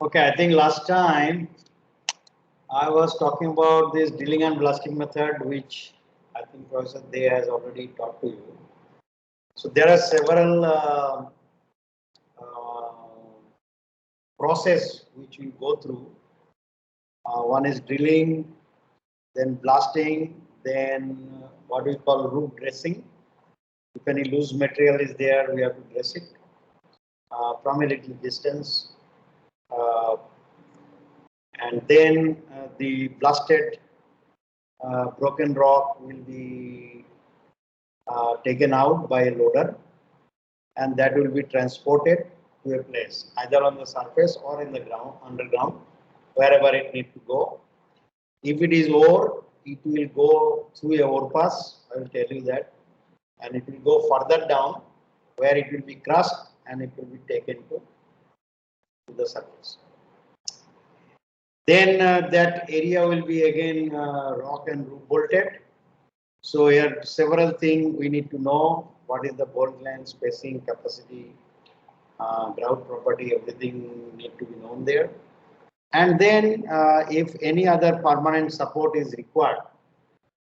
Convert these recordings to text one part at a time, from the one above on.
Okay, I think last time I was talking about this drilling and blasting method, which I think Professor Day has already taught to you. So there are several uh, process which we go through. One is drilling, then blasting, then what we call root dressing. If any loose material is there, we have to dress it from a little distance. Uh, and then the blasted broken rock will be taken out by a loader, and that will be transported to a place, either on the surface or in the ground, underground, wherever it needs to go. If it is ore, it will go through a ore pass, I will tell you that, and it will go further down where it will be crushed and it will be taken to the surface. Then that area will be again rock and bolted. So here several things we need to know. What is the bolt length, spacing, capacity, grout property, everything need to be known there. And then if any other permanent support is required,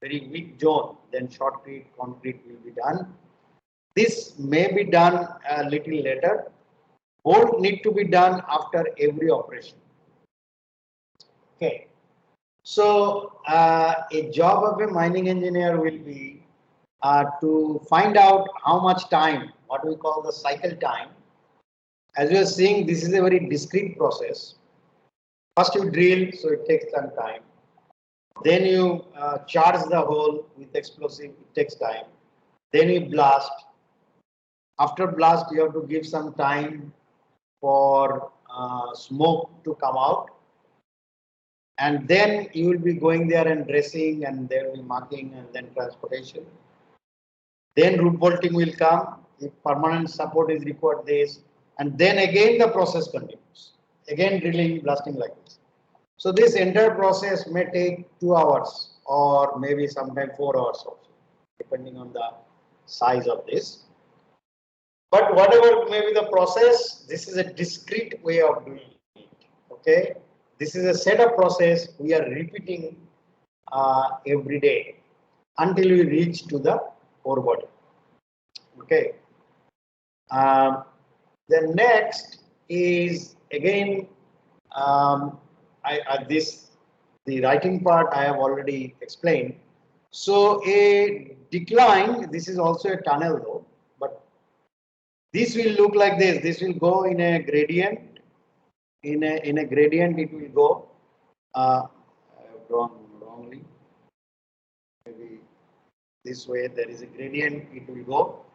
very weak zone, then shotcrete, concrete will be done. This may be done a little later. Bolt need to be done after every operation. Okay. So a job of a mining engineer will be to find out how much time, what we call the cycle time. As you are seeing, this is a very discrete process. First you drill, so it takes some time. Then you charge the hole with explosive, it takes time. Then you blast. After blast, you have to give some time for smoke to come out. And then you will be going there and dressing, and there will be marking and then transportation. Then root bolting will come. If permanent support is required, this, and then again the process continues. Again drilling, blasting like this. So this entire process may take 2 hours or maybe sometime 4 hours also, depending on the size of this. But whatever may be the process, this is a discrete way of doing it. Okay, this is a set of process we are repeating every day until we reach to the ore body. Okay. Um, the next is again this the writing part I have already explained. So a decline, this is also a tunnel though, but this will look like this. This will go in a gradient. In a gradient, it will go. I have drawn wrongly. Maybe this way. There is a gradient. It will go.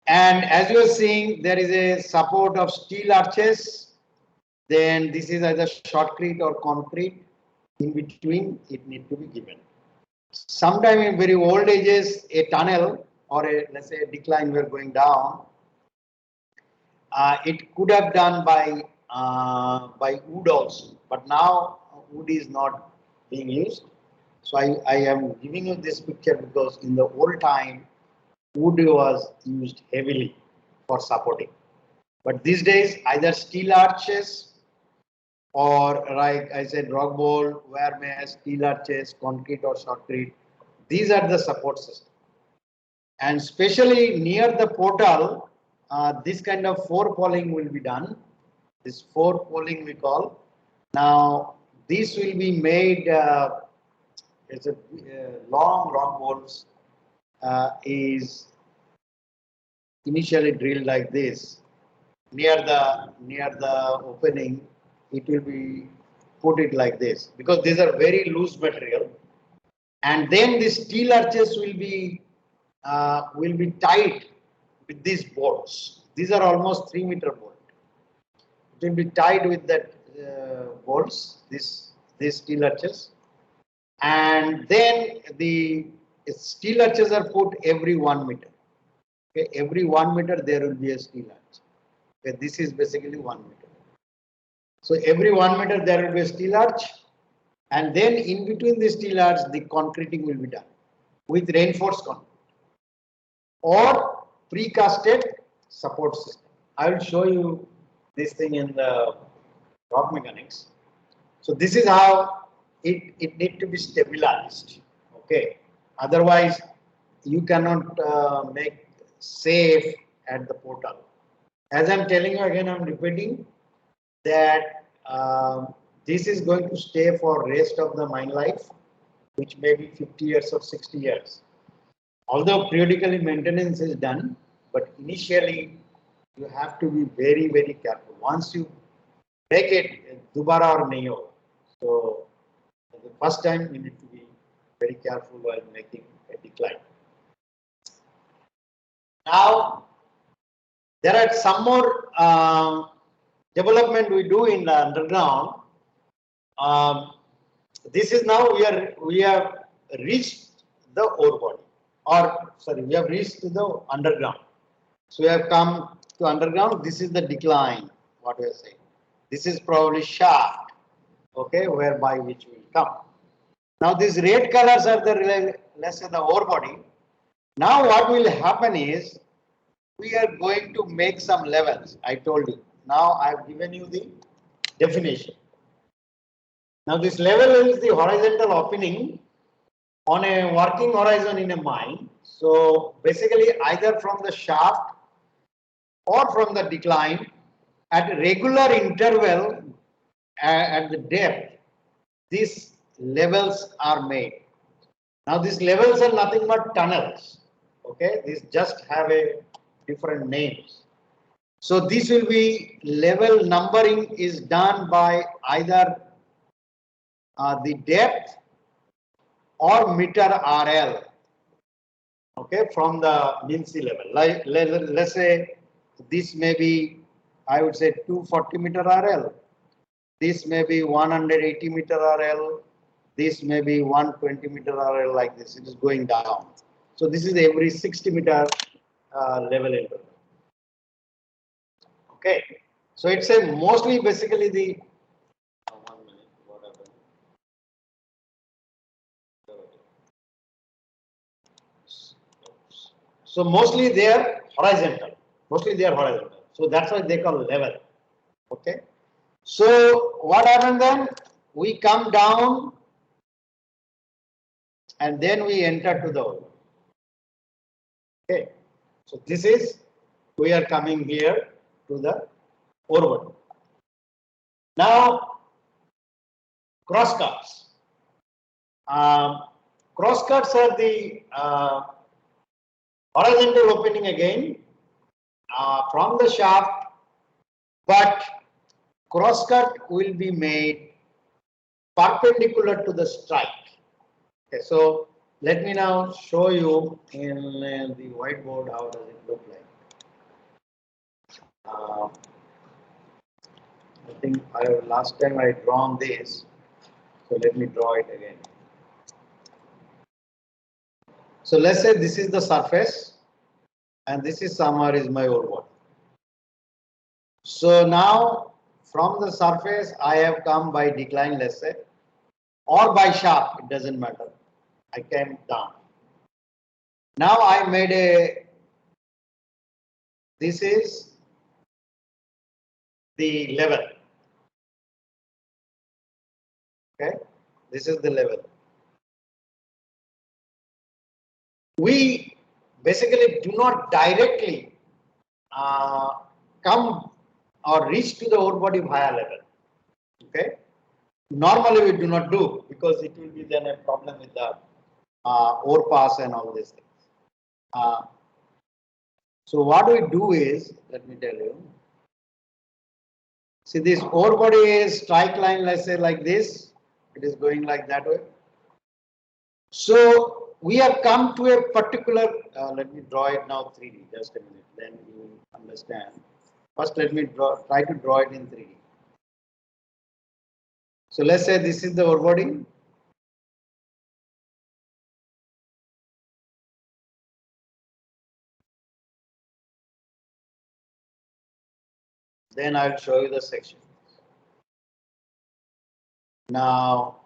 And as you are seeing, there is a support of steel arches. Then this is either shotcrete or concrete. In between, it need to be given. Sometime in very old ages, a tunnel or a, let's say, a decline we are going down. It could have done by wood also, but now wood is not being used. So I am giving you this picture because in the old time, wood was used heavily for supporting. But these days, either steel arches or, like I said, rock bolt, wire mesh, steel arches, concrete or shotcrete. These are the support system. And especially near the portal, this kind of four-poling will be done. This four-poling we call. Now, this will be made, it's a long rock bolts is initially drilled like this. Near the opening, it will be put it like this because these are very loose material, and then the steel arches will be tied with these bolts. These are almost 3-meter bolt. It will be tied with that bolts. These steel arches, and then the steel arches are put every 1 meter. Okay, every 1 meter there will be a steel arch. Okay, this is basically 1 meter. So every 1 meter there will be a steel arch, and then in between the steel arch, the concreting will be done with reinforced concrete or precasted support system. I will show you this thing in the rock mechanics. So this is how it need to be stabilized. Okay. Otherwise, you cannot make safe at the portal. As I'm telling you again, I'm repeating that this is going to stay for rest of the mine life, which may be 50 years or 60 years. Although periodically maintenance is done, but initially you have to be very, very careful. Once you break it, dubara or nahi hoga. So the first time you need to be very careful while making a decline. Now there are some more development we do in the underground. This is now we have reached the ore body, or sorry, we have reached to the underground. So we have come to underground. This is the decline. What we are saying. This is probably shaft. Okay, whereby which will come. Now these red colors are the let's say the ore body. Now what will happen is we are going to make some levels. I told you. Now I have given you the definition. Now this level is the horizontal opening on a working horizon in a mine. So basically either from the shaft or from the decline at a regular interval at the depth, these levels are made. Now these levels are nothing but tunnels. Okay, these just have a different names. So this will be level numbering is done by either the depth or meter RL. Okay, from the mean sea level. Like let's say this may be, I would say 240 meter RL. This may be 180 meter RL. This may be 120 meter RL, like this. It is going down. So this is every 60 meter level interval. Okay. So it's a mostly basically the 1 minute, what happened? So mostly they are horizontal. Mostly they are horizontal. So that's why they call level. Okay. So what happened then? We come down and then we enter to the ore. Okay. So this is, we are coming here to the ore body. Now crosscuts. Crosscuts are the horizontal opening again from the shaft, but crosscut will be made perpendicular to the strike. Okay, so let me now show you in the whiteboard how does it look like. I think last time I drawn this, so let me draw it again. So let's say this is the surface and this is somewhere is my ore body. So now from the surface I have come by decline, let's say, or by shaft, it doesn't matter. I came down. Now I made a, this is the level. Okay, this is the level. We basically do not directly come or reach to the ore body via level. Okay, normally we do not do because it will be then a problem with the ore pass and all these things. So what we do is, let me tell you. See, this ore body is strike line, let's say like this. It is going like that way. So we have come to a particular, let me draw it now 3D, just a minute, then you will understand. First, let me try to draw it in 3D. So let's say this is the ore body. Then I'll show you the section. Now,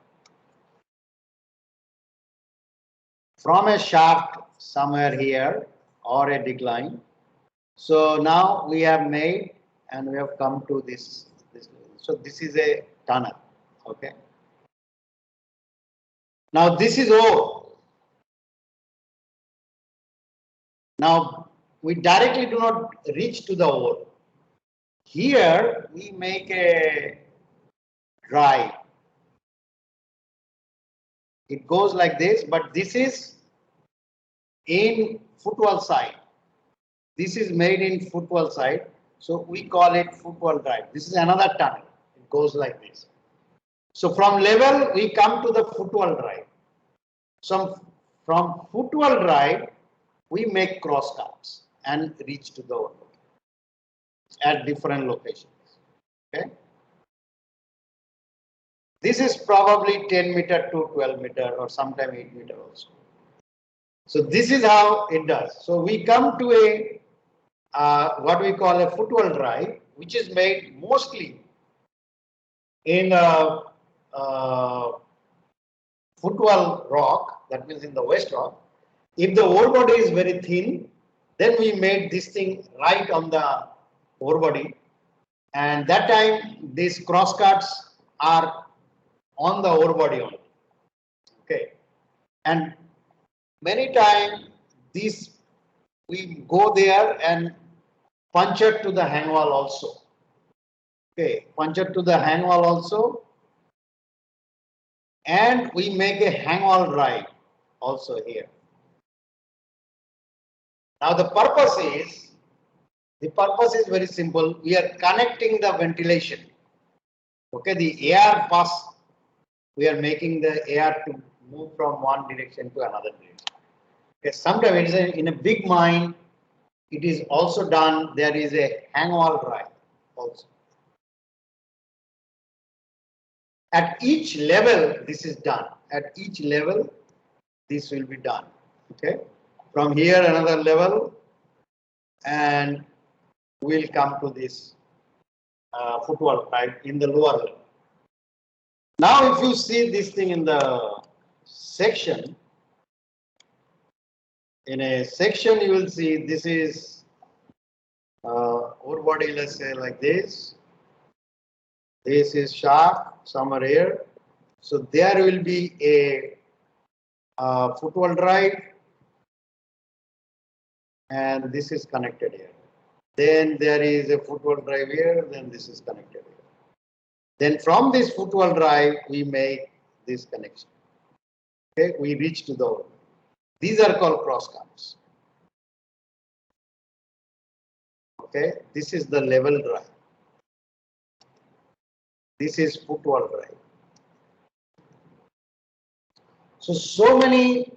from a shaft somewhere here or a decline. So now we have made and we have come to this So this is a tunnel. Okay. Now this is ore. Now we directly do not reach to the ore. Here we make a drive. It goes like this, but this is in footwall side. This is made in footwall side, so we call it footwall drive. This is another tunnel. It goes like this. So from level we come to the footwall drive. So from footwall drive we make cross cuts and reach to the ore at different locations. Okay. This is probably 10 meter to 12 meter or sometime 8 meter also. So this is how it does. So we come to a what we call a footwall drive, which is made mostly in footwall rock, that means in the West Rock. If the ore body is very thin, then we made this thing right on the ore body, and that time these cross cuts are on the ore body only. Okay, and many times these we go there and puncture to the hang wall also. Okay, puncture to the hang wall also, and we make a hang wall drive also here. Now the purpose is very simple. We are connecting the ventilation. Okay, the air pass. We are making the air to move from one direction to another direction. Okay, sometimes in a big mine, it is also done. There is a hang wall drive also. At each level, this is done. At each level, this will be done. Okay, from here another level, and we'll come to this footwall drive in the lower level. Now, if you see this thing in the section, you will see this is ore body, let's say like this. This is shaft somewhere here. So there will be a footwall drive, and this is connected here. Then there is a footwall drive here, then this is connected here. Then from this footwall drive, we make this connection. Okay, we reach to the ore. These are called cross cuts. Okay, this is the level drive. This is footwall drive. So many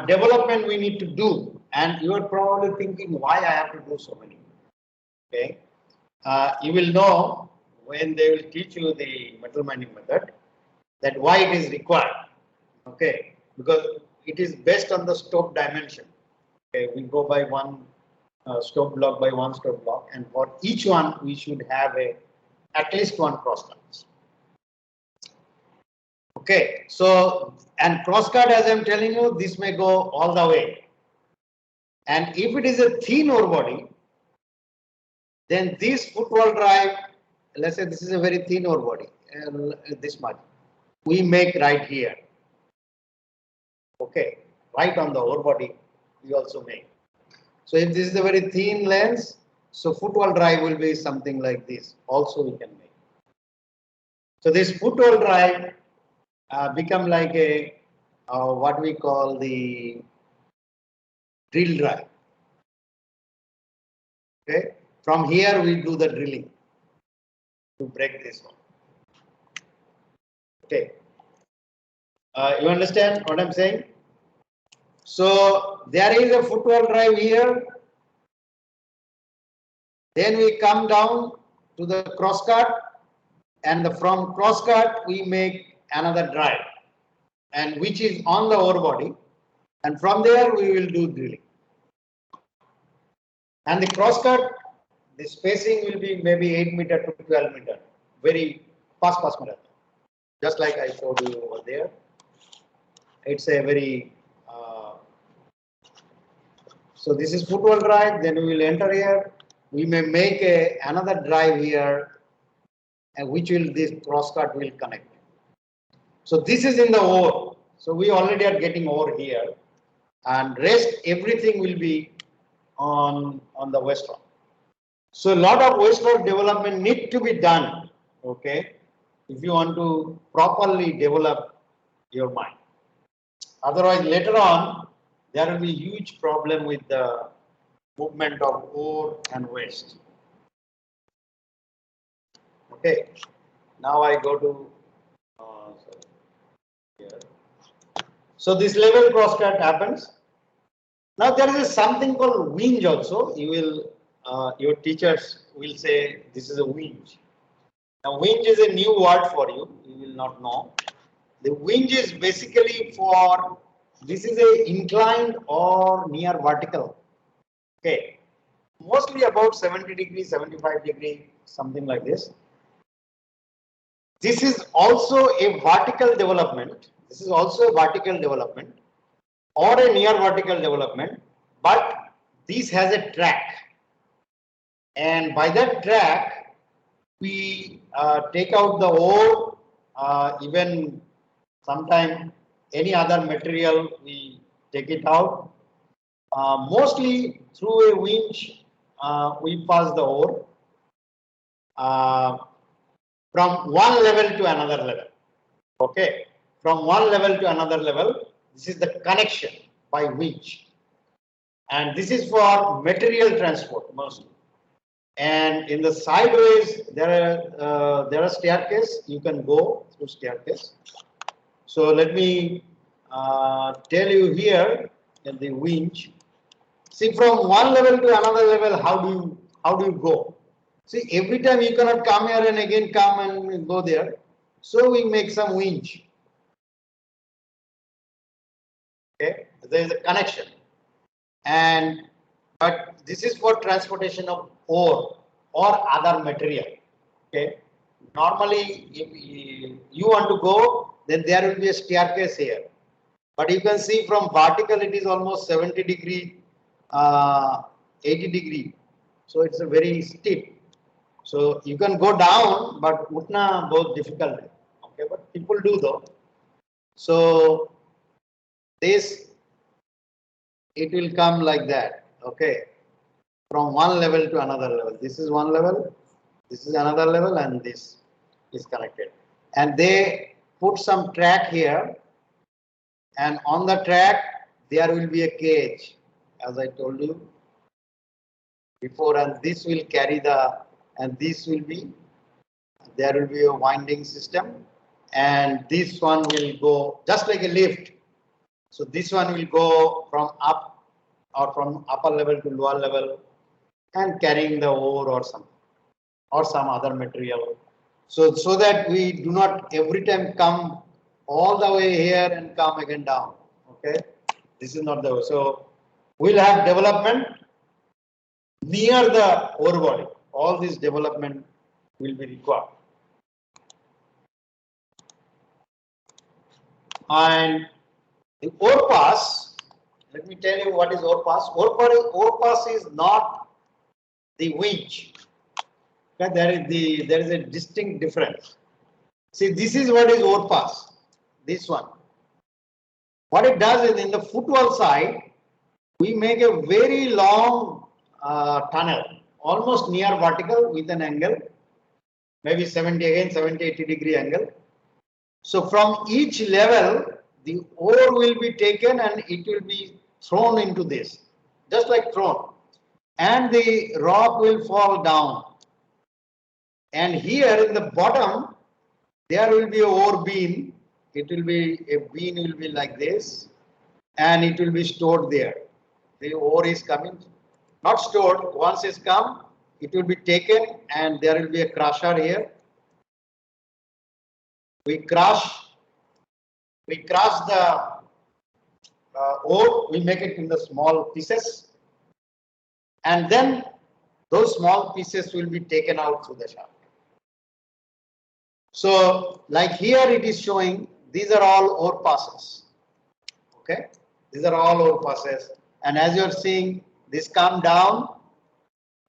development we need to do, and you are probably thinking why I have to do so many. Okay, you will know when they will teach you the metal mining method that why it is required. Okay, because it is based on the stope dimension. Okay, we go by one stope block by one stope block, and for each one we should have at least one cross cut. Okay, so and cross cut, as I'm telling you, this may go all the way. And if it is a thin ore body, then this footwall drive, let's say this is a very thin ore body, this much, we make right here. Okay, right on the ore body, we also make. So if this is a very thin lens, so footwall drive will be something like this. Also we can make. So this footwall drive become like a what we call the drill drive. Okay, from here we do the drilling to break this one. Okay, you understand what I'm saying? So there is a footwall drive here. Then we come down to the cross cut, and from cross cut we make another drive, and which is on the ore body, and from there we will do drilling. And the cross cut, the spacing will be maybe 8 meter to 12 meter, very fast method, just like I showed you over there. It's a very so this is footwall drive. Then we will enter here. We may make another drive here and which will this crosscut will connect. So this is in the ore. So we already are getting ore here, and rest everything will be on the west rock. So a lot of west rock development need to be done. Okay, if you want to properly develop your mine. Otherwise, later on, there will be huge problem with the movement of ore and waste. Okay, now I go to here. So this level crosscut happens. Now there is something called winch also. You will, your teachers will say this is a winch. Now winch is a new word for you. You will not know. The winch is basically for, this is a inclined or near vertical. Okay, mostly about 70 degrees, 75 degree, something like this. This is also a vertical development. This is also a vertical development or a near vertical development, but this has a track. And by that track, we take out the ore, even sometime any other material, we take it out. Mostly through a winch, we pass the ore from one level to another level. Okay, from one level to another level. This is the connection by winch, and this is for material transport mostly. And in the sideways, there are staircase. You can go through staircase. So let me tell you here in the winch. See, from one level to another level, how do you go? See, every time you cannot come here and again come and go there. So we make some winch. Okay, there is a connection, and but this is for transportation of ore or other material. Okay, normally if you want to go, then there will be a staircase here. But you can see from vertical it is almost 70 degree, 80 degree. So it's a very steep. So you can go down, but utna both difficult. Okay, but people do though. So this, it will come like that. Okay, from one level to another level. This is one level, this is another level, and this is connected. And they put some track here, and on the track there will be a cage, as I told you before, and this will carry the, and this will be, there will be a winding system, and this one will go just like a lift. So this one will go from up or from upper level to lower level and carrying the ore or some other material. So that we do not every time come all the way here and come again down. Okay, this is not the way. So we'll have development near the ore body. All this development will be required. And the ore pass, let me tell you what is ore pass. Ore pass is not the winch. Okay, there is a distinct difference. See, this is what is ore pass. This one. What it does is in the footwall side, we make a very long tunnel, almost near vertical with an angle, maybe 70-80 degree angle. So from each level, the ore will be taken and it will be thrown into this, just like thrown, and the rock will fall down. And here in the bottom, there will be a ore beam. It will be, a beam will be like this, and it will be stored there. The ore is coming, not stored. Once it's come, it will be taken, and there will be a crusher here. We crush the ore. We make it in the small pieces, and then those small pieces will be taken out through the shaft. So, like here, it is showing these are all ore passes. Okay, these are all ore passes, and as you are seeing, this come down,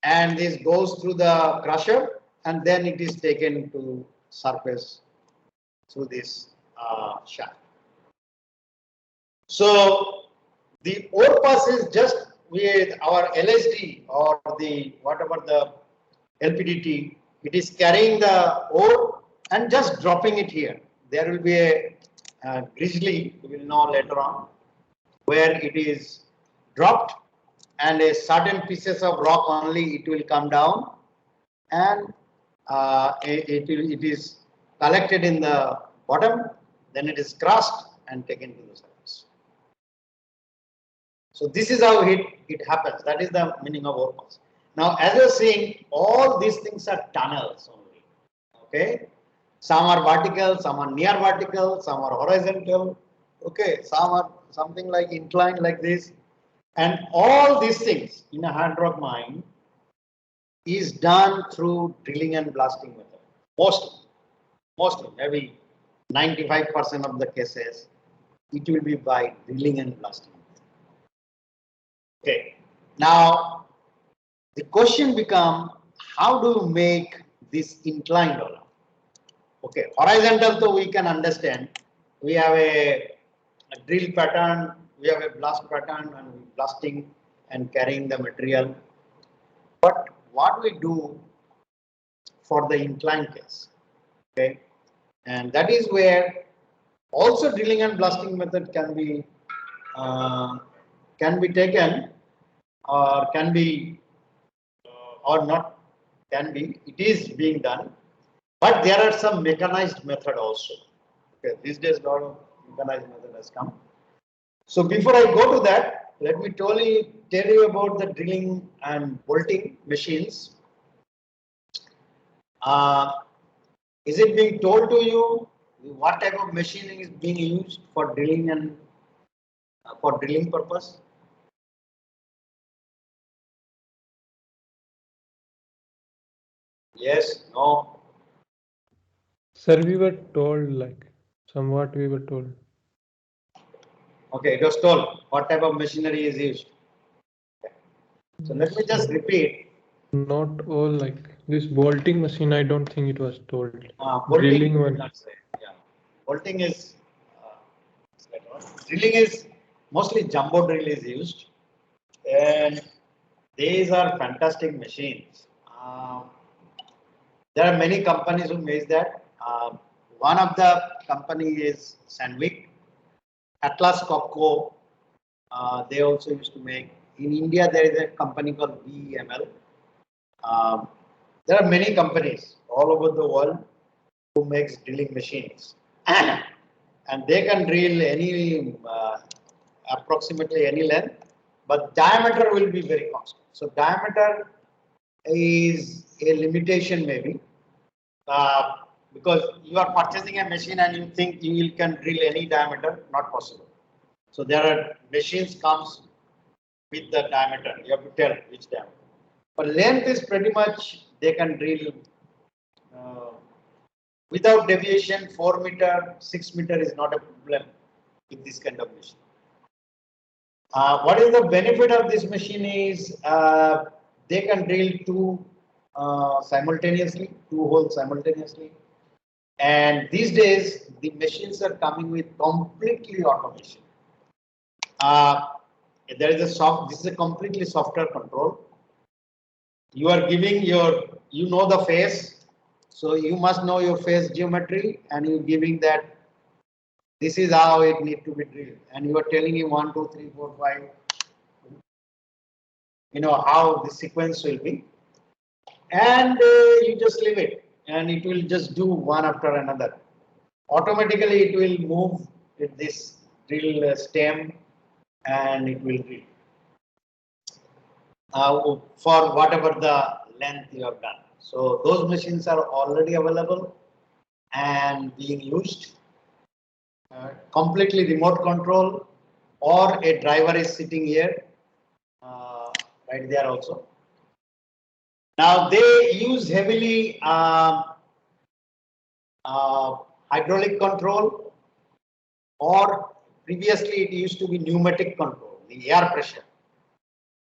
and this goes through the crusher, and then it is taken to surface through this shaft. So the ore pass is just with our LSD or the whatever the LPDT, it is carrying the ore and just dropping it here. There will be a grizzly, we will know later on, where it is dropped and a certain pieces of rock only it will come down, and it is collected in the bottom, then it is crushed and taken to the surface. So this is how it happens. That is the meaning of ore pass. Now, as you're seeing, all these things are tunnels only. Okay, some are vertical, some are near vertical, some are horizontal. Okay, some are something like inclined like this, and all these things in a hard rock mine is done through drilling and blasting method. Mostly, maybe 95% of the cases, it will be by drilling and blasting. Okay, now the question becomes, how do you make this inclined or not? Okay, horizontal, so we can understand. We have a drill pattern, we have a blast pattern, and blasting and carrying the material. But what we do for the inclined case, okay, and that is where also drilling and blasting method can be taken, or can be or not can be. It is being done, but there are some mechanized method also. Okay, these days a lot of mechanized method has come. So before I go to that, let me tell you about the drilling and bolting machines. Is it being told to you what type of machining is being used for drilling and for drilling purpose? Yes, no. Sir, we were told, like, somewhat we were told. Okay, it was told what type of machinery is used. Okay. So let me just repeat. Not all, like this bolting machine, I don't think it was told. Bolting, one. Yeah. Bolting is drilling is mostly jumbo drill is used, and these are fantastic machines. There are many companies who make that. One of the company is Sandvik, Atlas Copco. They also used to make. In India, there is a company called BEML. There are many companies all over the world who makes drilling machines, and they can drill any approximately any length, but diameter will be very constant. So diameter is a limitation maybe, because you are purchasing a machine and you think you can drill any diameter, not possible. So there are machines comes with the diameter. You have to tell which diameter. But length is pretty much they can drill without deviation. 4 meter, 6 meter is not a problem with this kind of machine. What is the benefit of this machine is they can drill two simultaneously, two holes simultaneously. And these days, the machines are coming with completely automation. There is a this is a completely software control. You are giving you know the face, so you must know your face geometry, and you're giving that this is how it need to be drilled, and you are telling him 1, 2, 3, 4, 5. You know how the sequence will be, and you just leave it, and it will just do one after another. Automatically, it will move with this drill stem, and it will drill for whatever the length you have done. So those machines are already available and being used. Completely remote control, or a driver is sitting here, right there also. Now they use heavily hydraulic control, or previously it used to be pneumatic control, the air pressure,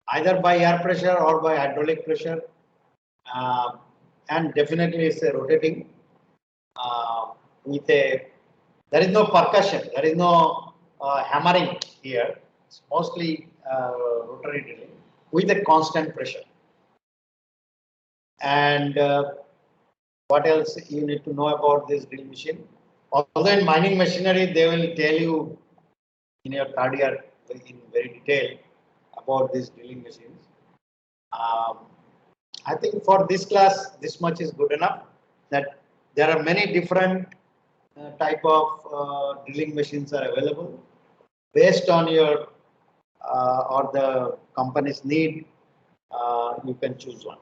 either by air pressure or by hydraulic pressure. and definitely it's a rotating with a, there is no percussion, there is no hammering here. It's mostly rotary drilling with a constant pressure. And what else you need to know about this drill machine? Although in mining machinery, they will tell you in your third year in very detail about these drilling machines. I think for this class, this much is good enough. That there are many different type of drilling machines are available based on your or the company's need. You can choose one.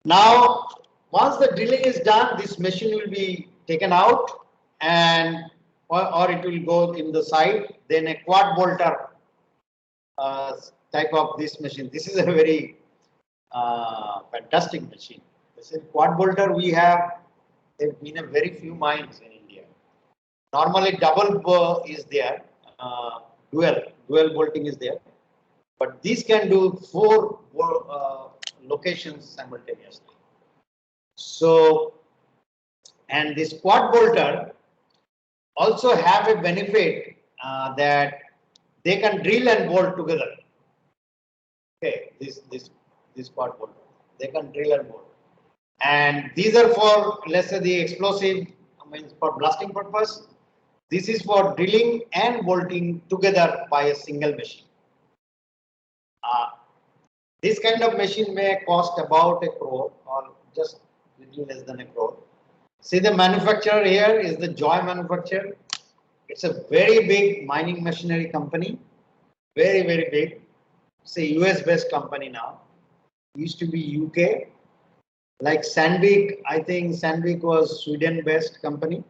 Now, once the drilling is done, this machine will be taken out and or it will go in the side. Then a quad bolter type of this machine. This is a very fantastic machine. This is quad bolter we have in a very few mines in India. Normally double is there, dual bolting is there, but these can do 4 locations simultaneously. So, and this quad bolter also have a benefit that they can drill and bolt together. Okay, this quad bolter, they can drill and bolt, and these are for, let's say, the explosive, means for blasting purpose. This is for drilling and bolting together by a single machine. This kind of machine may cost about 1 crore or just little less than 1 crore. See, the manufacturer here is the Joy manufacturer. It's a very big mining machinery company, very big. It's a US based company now. Used to be UK. Like Sandvik, I think Sandvik was Sweden based company,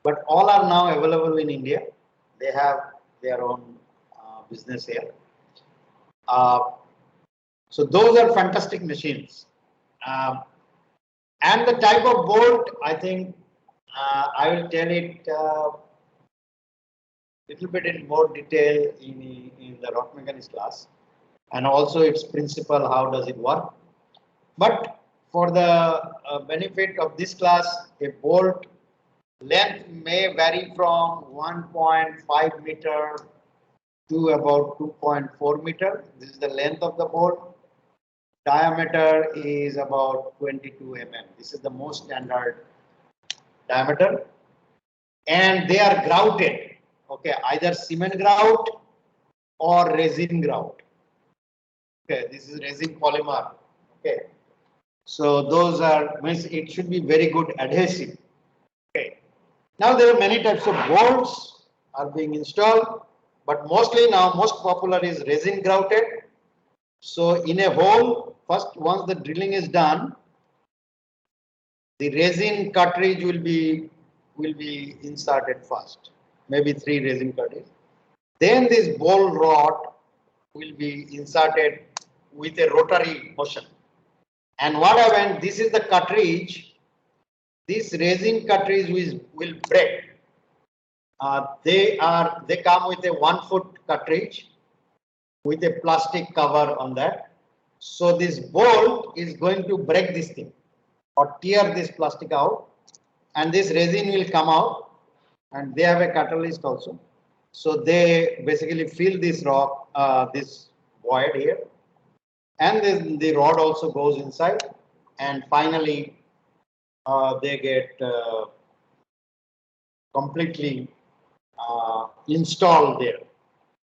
but all are now available in India. They have their own business here. So those are fantastic machines. And the type of bolt, I think I will tell it little bit in more detail in the rock mechanics class, and also its principle, how does it work. But for the benefit of this class, a bolt length may vary from 1.5 meter to about 2.4 meter. This is the length of the bolt. Diameter is about 22 mm. This is the most standard diameter, and they are grouted. Okay, either cement grout or resin grout. Okay, this is resin polymer. Okay, so those are, means it should be very good adhesive. Okay, now there are many types of bolts are being installed, but mostly now most popular is resin grouted. So in a hole, first once the drilling is done, the resin cartridge will be inserted first, maybe 3 resin cartridges. Then this ball rod will be inserted with a rotary motion. And what happens? This is the cartridge. This resin cartridge will break. They come with a 1 foot cartridge with a plastic cover on that. So this bolt is going to break this thing or tear this plastic out, and this resin will come out, and they have a catalyst also. So they basically fill this rock, this void here, and then the rod also goes inside, and finally they get completely installed there,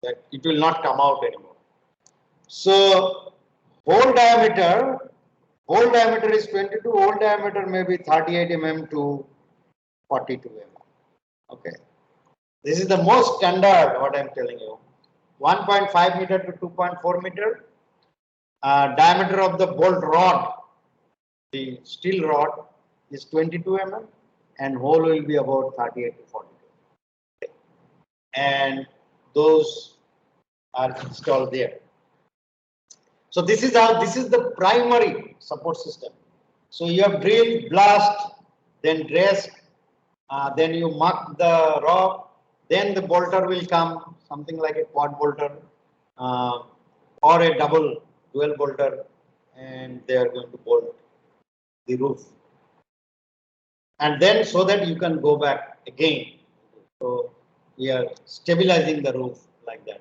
that it will not come out anymore. So hole diameter is 22, hole diameter may be 38 mm to 42 mm. Okay, this is the most standard, what I am telling you. 1.5 meter to 2.4 meter. Diameter of the bolt rod, the steel rod, is 22 mm, and hole will be about 38 to 42. Okay. And those are installed there. So this is the primary support system. So you have drill, blast, then rest, then you mark the rock, then the bolter will come, something like a quad bolter or a dual bolter, and they are going to bolt the roof. And then so that you can go back again. So we are stabilizing the roof like that.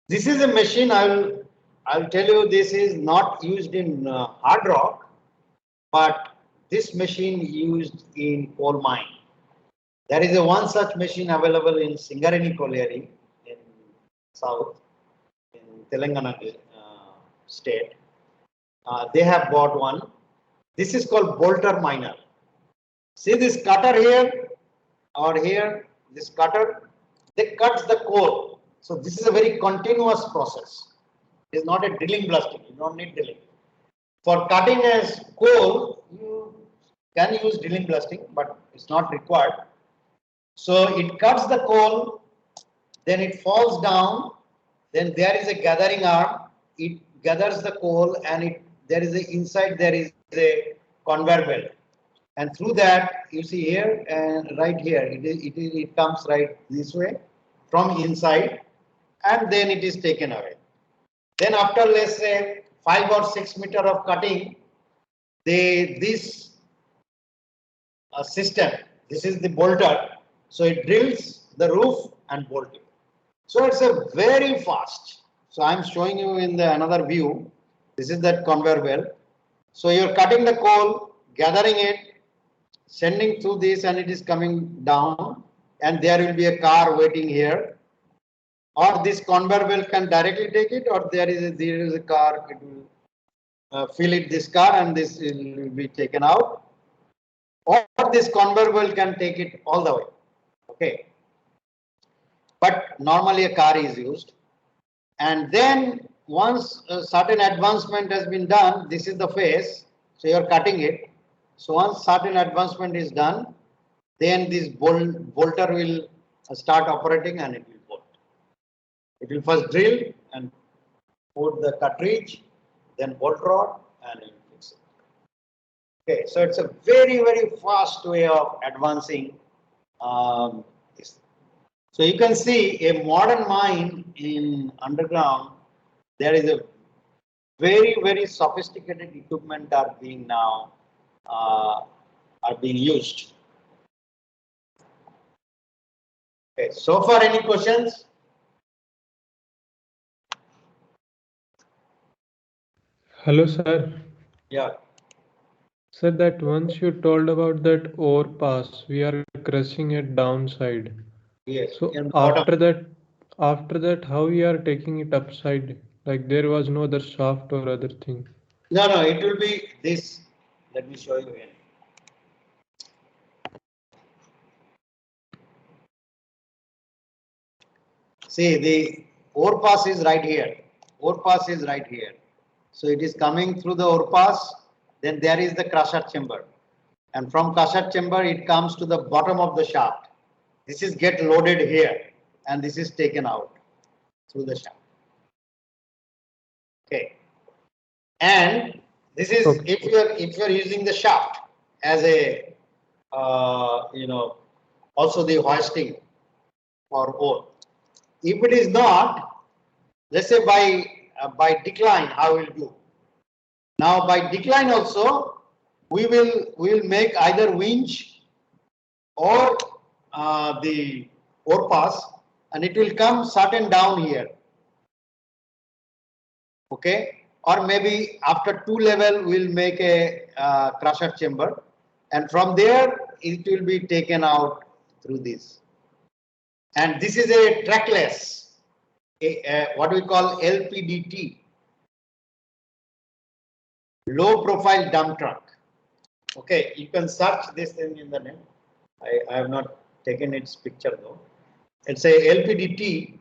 This is a machine. I'll tell you, this is not used in hard rock, but this machine used in coal mine. There is a one such machine available in Singareni Colliery in south, in Telangana state. They have bought one. This is called bolter miner. See this cutter here or here, this cutter, they cut the coal. So this is a very continuous process. It is not a drilling blasting. You don't need drilling. For cutting as coal, you can use drilling blasting, but it's not required. So it cuts the coal, then it falls down, then there is a gathering arm, it gathers the coal, and there is inside there is a conveyor belt. And through that, you see here and right here, it comes right this way from inside, and then it is taken away. Then after, let's say, 5 or 6 meter of cutting, this system, this is the bolter, so it drills the roof and bolt it. So it's a very fast. So I'm showing you in the another view. This is that conveyor belt. So you're cutting the coal, gathering it, sending through this, and it is coming down, and there will be a car waiting here. Or this conveyor belt can directly take it, or there is a car, it will fill it this car, and this will be taken out. Or this conveyor belt can take it all the way. Okay. But normally a car is used. And then once a certain advancement has been done, this is the face. So you are cutting it. So once certain advancement is done, then this bolter will start operating and it will bolt. It will first drill and put the cartridge, then bolt rod, and it will fix it. Okay, so it's a very, very fast way of advancing this. So you can see a modern mine in underground, there is a very, very sophisticated equipment are being now are being used. Okay, so far any questions? Hello, sir. Yeah. Sir, that once you told about that ore pass, we are crushing it downside. Yes. So after that, how we are taking it upside? Like there was no other shaft or other thing. No, it will be this. Let me show you again. See, the ore pass is right here. Ore pass is right here. So it is coming through the ore pass. Then there is the crusher chamber. And from crusher chamber, it comes to the bottom of the shaft. This is get loaded here. And this is taken out through the shaft. Okay. And this is okay. if you are using the shaft as a also the hoisting for ore. If it is not, let's say by decline, how we'll do. Now by decline also, we will make either winch or the ore pass, and it will come certain down here. Okay. Or maybe after 2 level, we'll make a crusher chamber, and from there it will be taken out through this. And this is a trackless, what we call LPDT, low profile dump truck. Okay, you can search this thing in the net. I have not taken its picture though. It's a LPDT.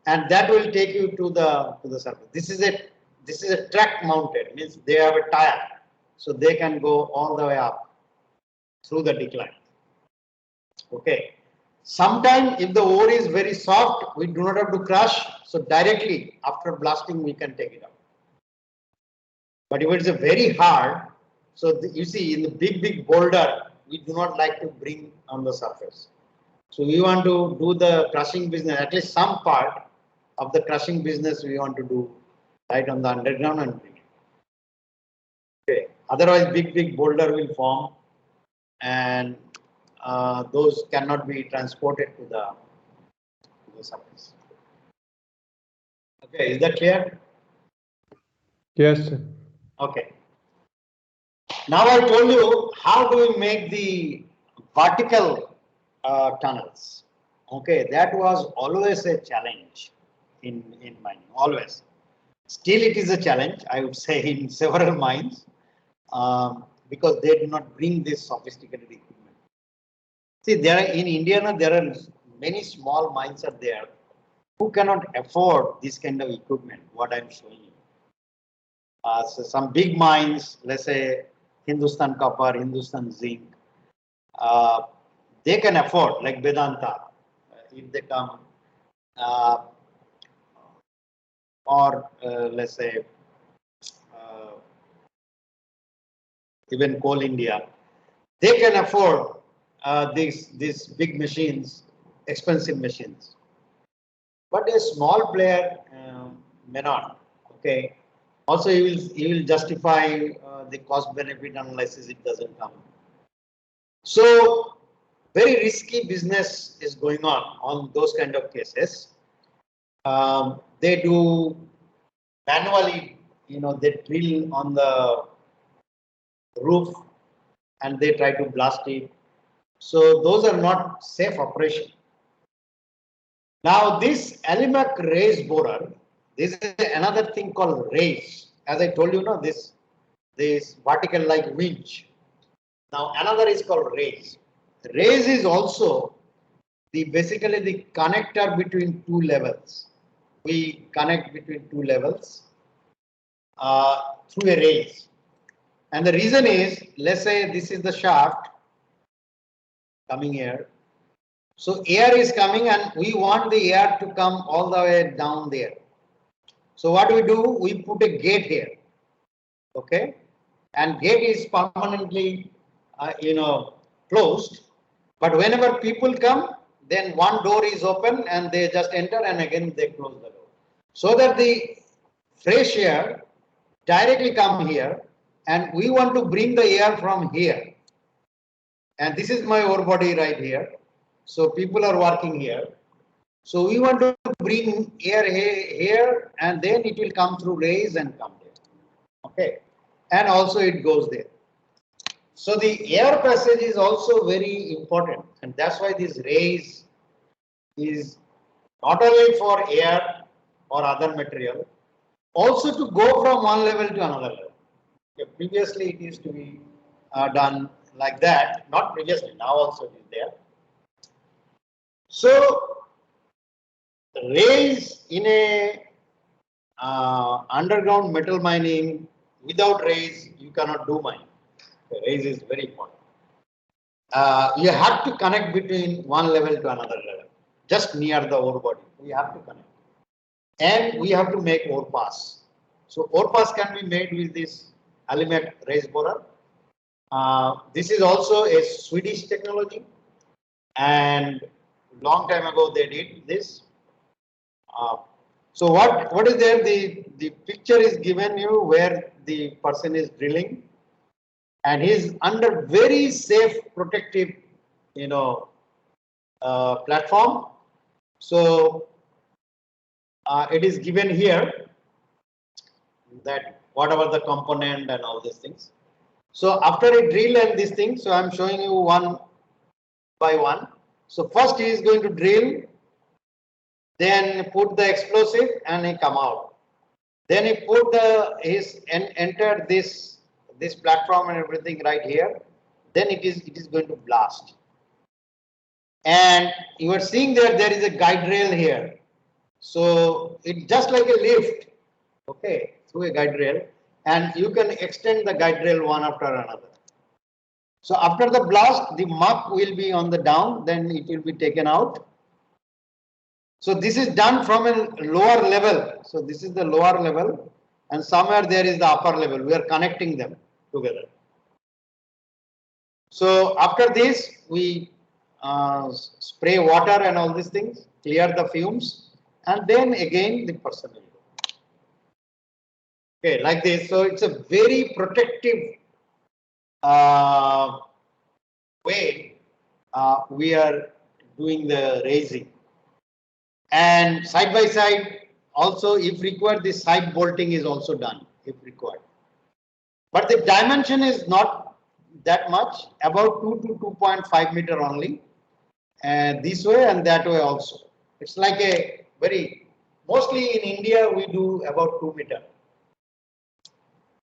And that will take you to the surface. This is a track mounted, means they have a tire, so they can go all the way up through the decline. Okay. Sometimes if the ore is very soft, we do not have to crush, so directly after blasting we can take it out. But if it's a very hard, so you see in the big boulder, we do not like to bring on the surface. So we want to do the crushing business, at least some part of the crushing business we want to do right on the underground and bring it. Otherwise, big boulder will form, and those cannot be transported to the surface. Okay, is that clear? Yes, sir. Okay. Now I told you how do we make the vertical tunnels. Okay, that was always a challenge in mining, always. Still, it is a challenge, I would say, in several mines, because they do not bring this sophisticated equipment. See, there are, in India, there are many small mines are there who cannot afford this kind of equipment, what I'm showing you. So some big mines, let's say Hindustan Copper, Hindustan Zinc, they can afford, like Vedanta, if they come, or let's say even Coal India, they can afford these big machines, expensive machines. But a small player may not. Okay. Also, he will justify the cost benefit analysis. It doesn't come. So very risky business is going on those kind of cases. They do manually, they drill on the roof and they try to blast it. So those are not safe operation. Now this Alimak raise borer, this is another thing called raise. As I told you, this vertical like winch. Now another is called raise. Raise is also basically the connector between two levels. We connect between two levels through a raise. And the reason is, let's say this is the shaft coming here. So air is coming and we want the air to come all the way down there. So what we do, we put a gate here. Okay. And gate is permanently, closed. But whenever people come, then one door is open and they just enter and again they close the door. So that the fresh air directly come here and we want to bring the air from here. And this is my ore body right here. So people are working here. So we want to bring air here and then it will come through raise and come there. Okay. And also it goes there. So the air passage is also very important, and that's why this raise is not only for air or other material, also to go from one level to another level. Okay, previously it used to be done like that, not previously, now also it is there. So raise in a underground metal mining, without raise you cannot do mining. The raise is very important. You have to connect between one level to another level, just near the ore body. We have to connect. And we have to make ore pass. So ore pass can be made with this Alimak raise borer. This is also a Swedish technology, and long time ago they did this. So what is there? The picture is given you where the person is drilling, and he is under very safe, protective, platform. So it is given here that whatever the component and all these things. So after a drill and this thing, so I'm showing you one by one. So first he is going to drill, then put the explosive and he come out. Then he put enter this platform and everything right here. Then it is going to blast. And you are seeing there is a guide rail here. So it's just like a lift, okay, through a guide rail, and you can extend the guide rail one after another. So after the blast, the muck will be on the down, then it will be taken out. So this is done from a lower level. So this is the lower level, and somewhere there is the upper level. We are connecting them together. So after this, we spray water and all these things, clear the fumes, and then again the person will go. Okay, like this. So it's a very protective way we are doing the raising. And side by side, also if required, the side bolting is also done if required. But the dimension is not that much, about 2 to 2.5 meter only, and this way and that way also. It's like a very, mostly in India we do about 2 meter.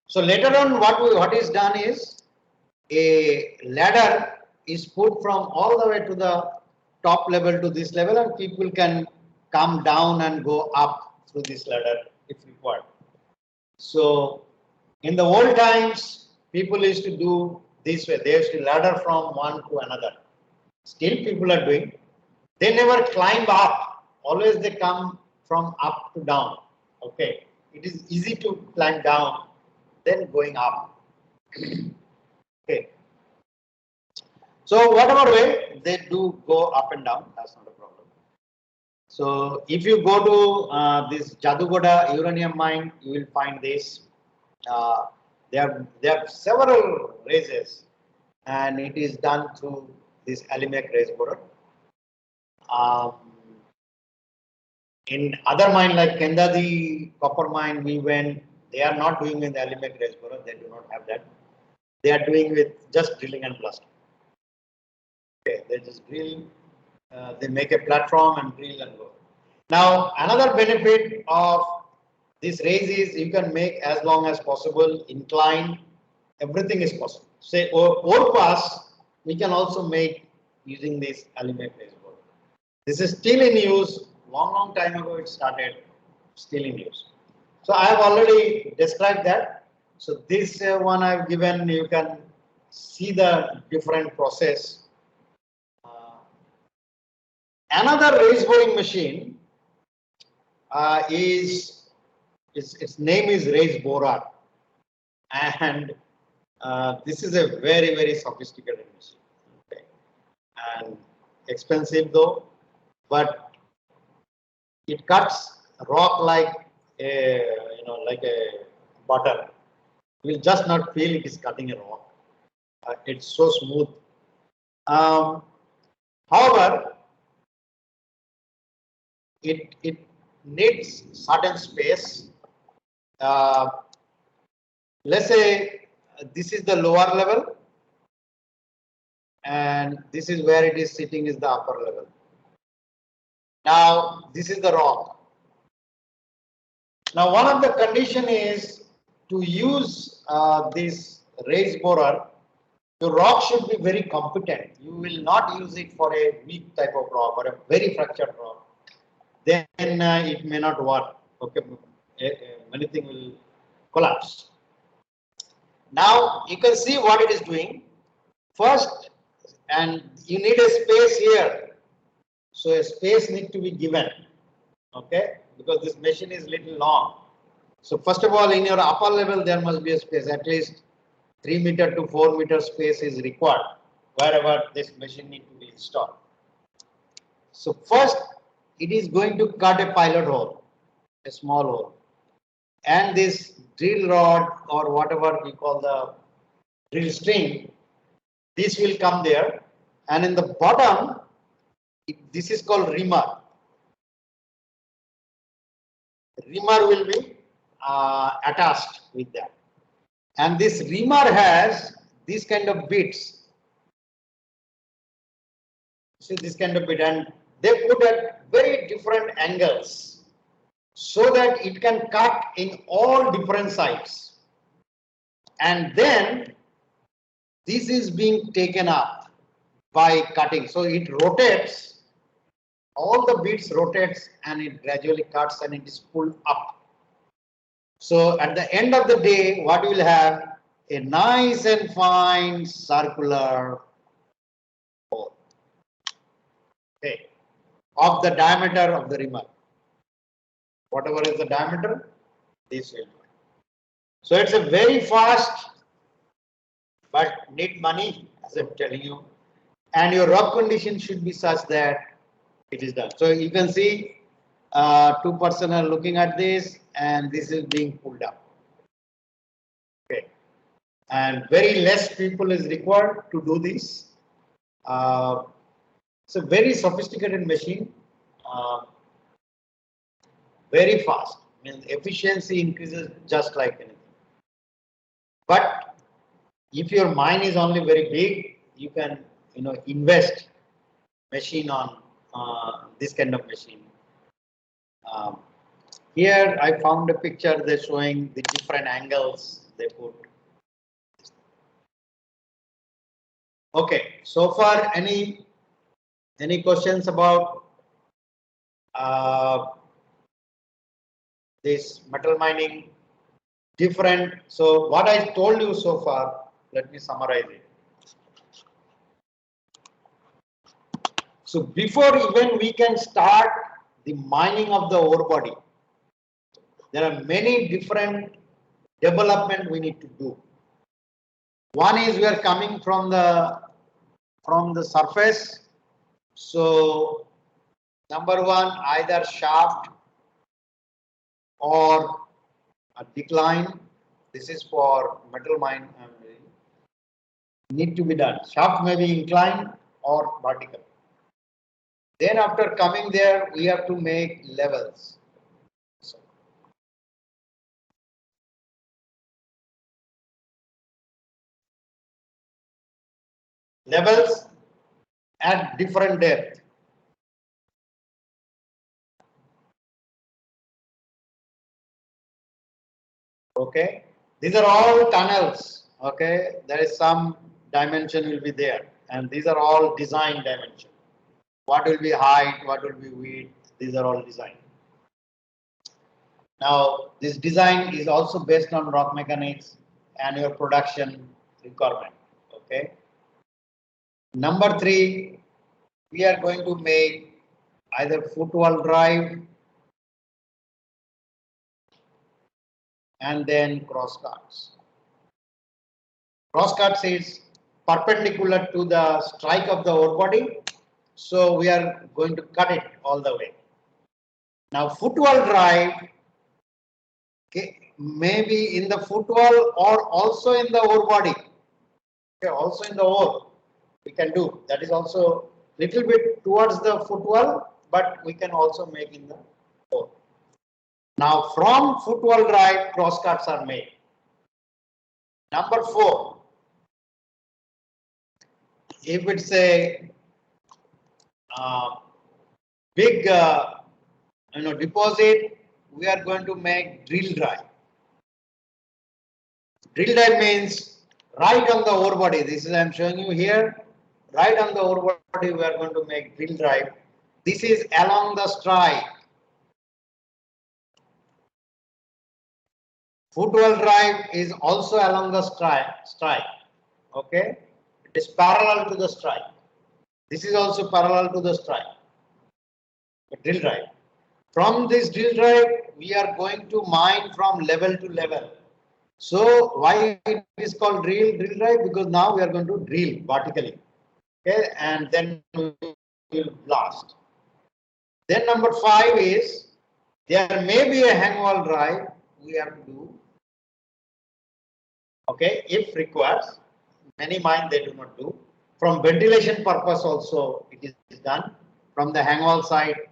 So later on what is done is a ladder is put from all the way to the top level to this level, and people can come down and go up through this ladder if required. So in the old times, people used to do this way. They used to ladder from one to another. Still people are doing. They never climb up. Always they come from up to down. Okay. It is easy to climb down than going up. Okay. So whatever way they do go up and down, that's not a problem. So if you go to this Jadugoda uranium mine, you will find this. There are several raises, and it is done through this Alimak raise borer. In other mine like Kendadi copper mine, we went. They are not doing with Alimak raise borer. They do not have that. They are doing with just drilling and blasting. Okay, they just drill. They make a platform and drill and go. Now another benefit of this raise is you can make as long as possible, incline, everything is possible. Say overpass, we can also make using this Alimak raise borer. This is still in use. Long time ago it started, still in use. So I have already described that. So this one I've given, you can see the different process. Another raise boring machine its name is raise borer, and this is a very sophisticated machine. Okay. And expensive though, but it cuts rock like a like a butter. You will just not feel it is cutting a rock. It's so smooth. However, it needs certain space. Let's say this is the lower level, and this is where it is sitting is the upper level. Now this is the rock. Now one of the condition is to use this raise borer, the rock should be very competent. You will not use it for a weak type of rock or a very fractured rock. Then it may not work. Okay, many things will collapse. Now you can see what it is doing. First, and you need a space here. So a space needs to be given. Okay, because this machine is little long. So first of all, in your upper level, there must be a space, at least 3 meter to 4 meter space is required wherever this machine needs to be installed. So first, it is going to cut a pilot hole, a small hole, and this drill rod or whatever we call the drill string, this will come there, and in the bottom, this is called reamer. Reamer will be attached with that, and this reamer has this kind of bits. See this kind of bit, and they put at very different angles so that it can cut in all different sides, and then this is being taken up by cutting. So it rotates. All the bits rotates and it gradually cuts and it is pulled up. So at the end of the day, what you will have a nice and fine circular hole, okay, of the diameter of the reamer. Whatever is the diameter, this will do. So it's a very fast, but need money, as I'm telling you, and your rock condition should be such that it is done. So you can see 2 persons are looking at this, and this is being pulled up. Okay. and very less people is required to do this. It's a very sophisticated machine, very fast. Means efficiency increases just like anything. But if your mine is only very big, you can invest machine on this kind of machine. Um, Here I found a picture. They're showing the different angles they put. Okay, so far any questions about this metal mining? Different. So what I told you so far, let me summarize it. So before even we can start the mining of the ore body, there are many different development we need to do. One is we are coming from the surface. So number one, either shaft or a decline. This is for metal mine. Need to be done. Shaft may be inclined or vertical. Then after coming there, we have to make levels. Levels at different depth. Okay, these are all tunnels. Okay, there is some dimension will be there, and these are all design dimension. What will be height, what will be width, these are all design. Now, this design is also based on rock mechanics and your production requirement. Okay. Number three, we are going to make either footwall drive and then cross cuts. Cross cuts is perpendicular to the strike of the ore body, so we are going to cut it all the way. Now, footwall drive, okay, maybe in the footwall or also in the ore body. Okay, also in the ore we can do. That is also little bit towards the footwall, but we can also make in the ore. Now, from footwall drive, cross cuts are made. Number four, if it's a big deposit, we are going to make drill drive. Drill drive means right on the ore body. This is I am showing you here. Right on the ore body, we are going to make drill drive. This is along the strike. Footwall drive is also along the strike. Okay, it is parallel to the strike. This is also parallel to the strike. The drill drive. From this drill drive, we are going to mine from level to level. So why it is called drill drive? Because now we are going to drill vertically. Okay, and then we will blast. Then number five is there may be a hang wall drive we have to do. Okay, if required. Many mines they do not do. From ventilation purpose also it is done. From the hang wall side,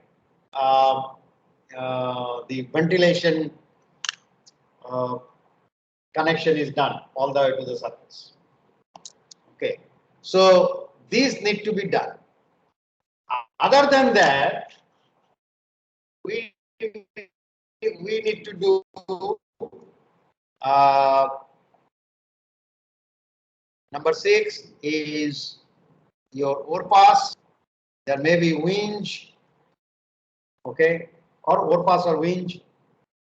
the ventilation connection is done all the way to the surface. Okay, so these need to be done. Other than that, we need to do number 6 is your ore pass. There may be winch, okay, or ore pass or winch,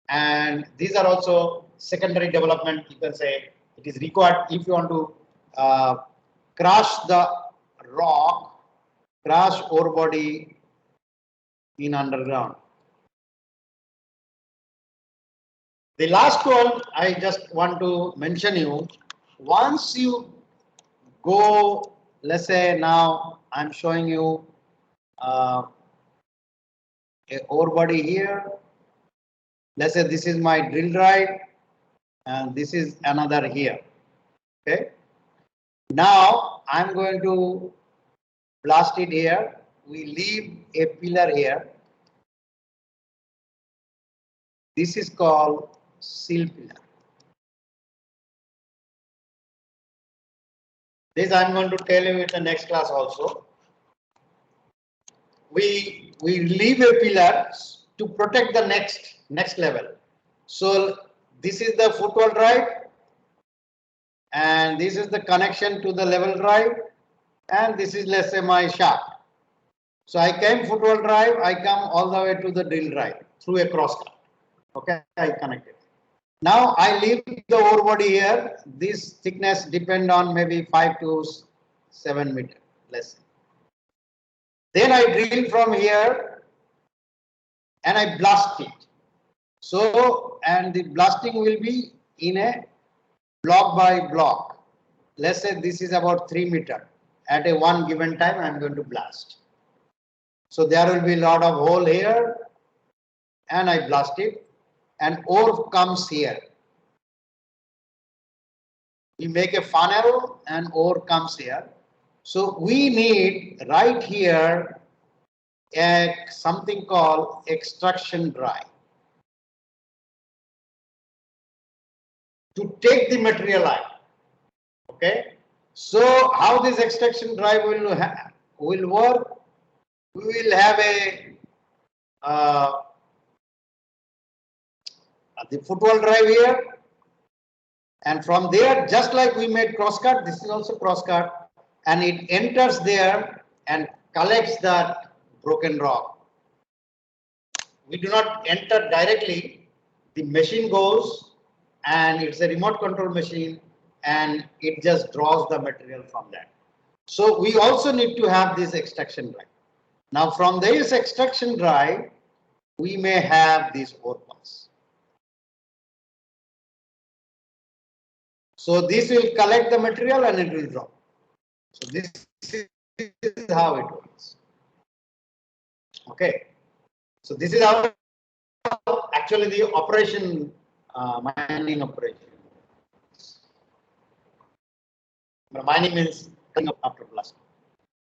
and these are also secondary development. You can say it is required if you want to crush the rock, crush ore body in underground. The last one I just want to mention you. Once you go, let's say now I'm showing you a ore body here. Let's say this is my drill drive and this is another here. Okay. Now I'm going to blast it here. We leave a pillar here. This is called seal pillar. This I'm going to tell you in the next class also. We leave a pillar to protect the next level. So this is the footwall drive, and this is the connection to the level drive, and this is, let's say, my shaft. So I came footwall drive, I come all the way to the drill drive through a cross cut. Okay, I connected. Now I leave the ore body here. This thickness depend on maybe 5 to 7 meters, let's say. Then I drill from here and I blast it. So, and the blasting will be in a block by block. Let's say this is about 3 meters. At a one given time, I'm going to blast. So there will be a lot of hole here, and I blast it, and ore comes here. We make a funnel and ore comes here. So we need right here something called extraction drive to take the material out. Okay. So how this extraction drive will work? We will have the footwall drive here, and from there, just like we made crosscut, this is also crosscut, and it enters there and collects that broken rock. We do not enter directly. The machine goes, and it's a remote control machine, and it just draws the material from that. So we also need to have this extraction drive. Now from this extraction drive, we may have these ore pulse. So this will collect the material and it will drop. So this is how it works. Okay. So this is how actually the operation, mining operation. Mining means cutting up after blasting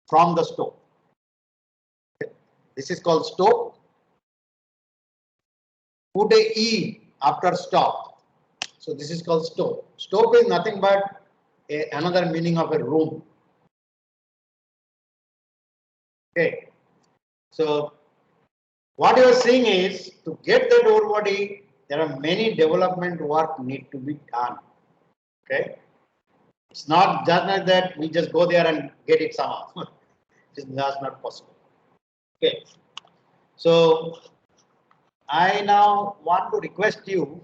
from the stope. Okay. This is called stope. Put a E after stop. So this is called stope. Stope is nothing but another meaning of a room. Okay. So what you are seeing is, to get that ore body, there are many development work need to be done. Okay. It's not just like that we just go there and get it somehow. That's not possible. Okay. So I now want to request you,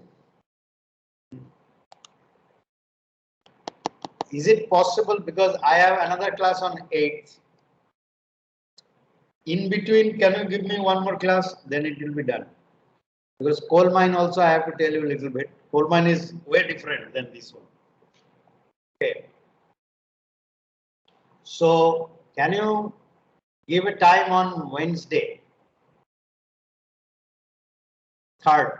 is it possible, because I have another class on 8th. In between, can you give me one more class? Then it will be done. Because coal mine also I have to tell you a little bit. Coal mine is way different than this one. Okay. So can you give a time on Wednesday, 3rd?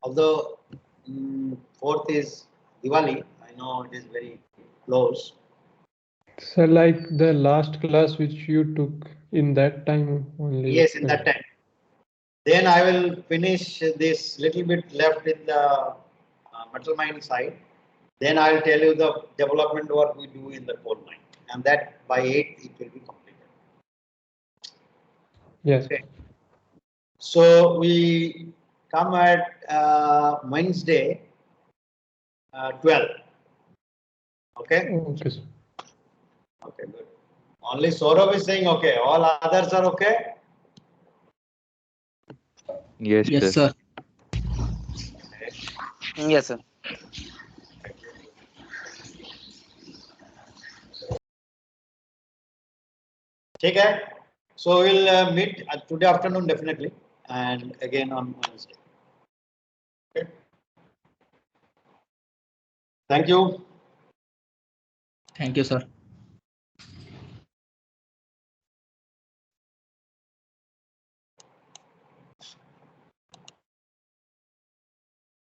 Although 4th is Diwali, I know it is very close. So like the last class which you took in that time only? Yes, in that time. Then I will finish this little bit left in the metal mine side. Then I will tell you the development work we do in the coal mine, and that by 8th it will be completed. Yes. Okay. So we come at Wednesday, 12. Okay. Okay, sir. Okay, good. Only Saurabh is saying okay. All others are okay. Yes, Yes, sir. sir. Okay. Yes, sir. Okay. So we'll meet today afternoon definitely, and again on Wednesday. Okay. Thank you. Thank you, sir.